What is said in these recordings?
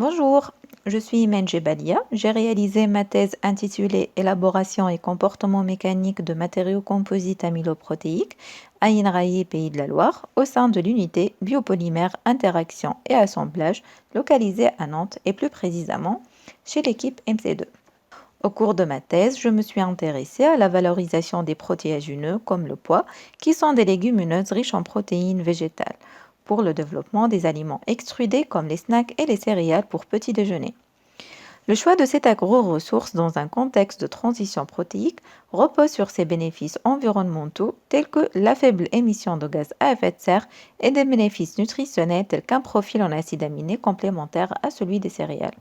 Bonjour, je suis Imen Jebalia. J'ai réalisé ma thèse intitulée Élaboration et comportement mécanique de matériaux composites amyloprotéiques à INRAE Pays de la Loire au sein de l'unité biopolymère interaction et assemblage localisée à Nantes et plus précisément chez l'équipe MC2. Au cours de ma thèse, je me suis intéressée à la valorisation des protéagineux comme le pois, qui sont des légumineuses riches en protéines végétales, pour le développement des aliments extrudés comme les snacks et les céréales pour petit déjeuner. Le choix de cette agro-ressource dans un contexte de transition protéique repose sur ses bénéfices environnementaux tels que la faible émission de gaz à effet de serre et des bénéfices nutritionnels tels qu'un profil en acides aminés complémentaire à celui des céréales.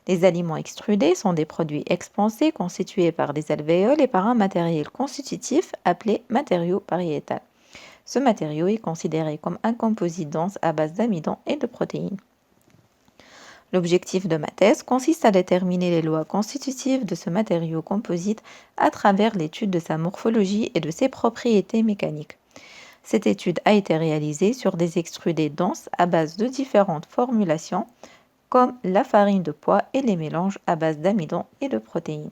Les aliments extrudés sont des produits expansés constitués par des alvéoles et par un matériel constitutif appelé matériau pariétal. Ce matériau est considéré comme un composite dense à base d'amidon et de protéines. L'objectif de ma thèse consiste à déterminer les lois constitutives de ce matériau composite à travers l'étude de sa morphologie et de ses propriétés mécaniques. Cette étude a été réalisée sur des extrudés denses à base de différentes formulations, comme la farine de pois et les mélanges à base d'amidon et de protéines.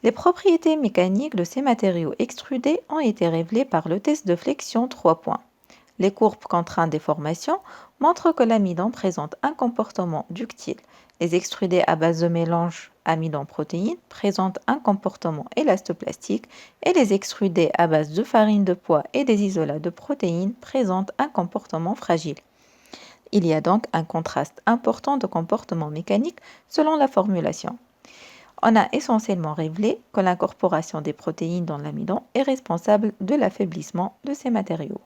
Les propriétés mécaniques de ces matériaux extrudés ont été révélées par le test de flexion 3 points. Les courbes contraintes-déformation montrent que l'amidon présente un comportement ductile. Les extrudés à base de mélange amidon-protéines présentent un comportement élastoplastique et les extrudés à base de farine de pois et des isolats de protéines présentent un comportement fragile. Il y a donc un contraste important de comportement mécanique selon la formulation. On a essentiellement révélé que l'incorporation des protéines dans l'amidon est responsable de l'affaiblissement de ces matériaux.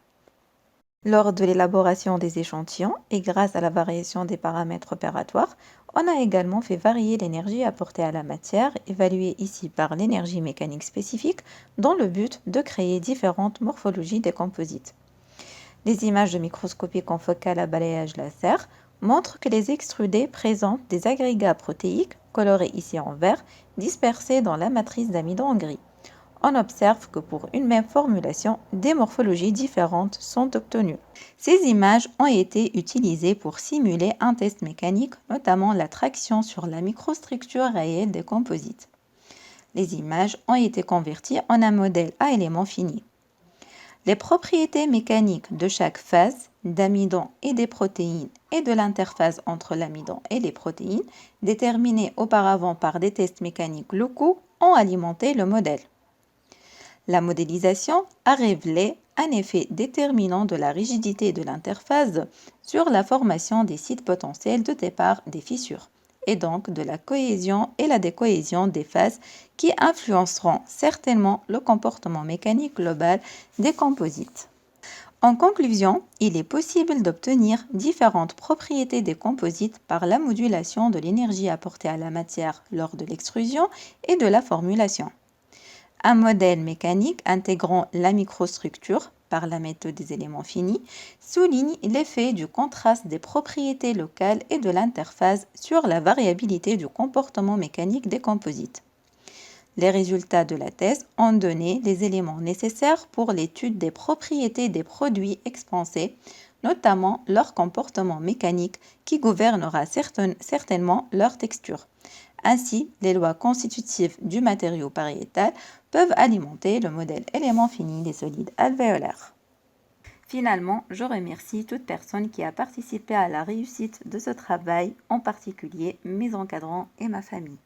Lors de l'élaboration des échantillons et grâce à la variation des paramètres opératoires, on a également fait varier l'énergie apportée à la matière, évaluée ici par l'énergie mécanique spécifique, dans le but de créer différentes morphologies des composites. Les images de microscopie confocale à balayage laser montrent que les extrudés présentent des agrégats protéiques, colorés ici en vert, dispersés dans la matrice d'amidon en gris. On observe que pour une même formulation, des morphologies différentes sont obtenues. Ces images ont été utilisées pour simuler un test mécanique, notamment la traction sur la microstructure réelle des composites. Les images ont été converties en un modèle à éléments finis. Les propriétés mécaniques de chaque phase, d'amidon et des protéines et de l'interface entre l'amidon et les protéines, déterminées auparavant par des tests mécaniques locaux, ont alimenté le modèle. La modélisation a révélé un effet déterminant de la rigidité de l'interface sur la formation des sites potentiels de départ des fissures, et donc de la cohésion et la décohésion des phases qui influenceront certainement le comportement mécanique global des composites. En conclusion, il est possible d'obtenir différentes propriétés des composites par la modulation de l'énergie apportée à la matière lors de l'extrusion et de la formulation. Un modèle mécanique intégrant la microstructure par la méthode des éléments finis souligne l'effet du contraste des propriétés locales et de l'interface sur la variabilité du comportement mécanique des composites. Les résultats de la thèse ont donné les éléments nécessaires pour l'étude des propriétés des produits expansés, notamment leur comportement mécanique qui gouvernera certainement leur texture. Ainsi, les lois constitutives du matériau pariétal peuvent alimenter le modèle élément fini des solides alvéolaires. Finalement, je remercie toute personne qui a participé à la réussite de ce travail, en particulier mes encadrants et ma famille.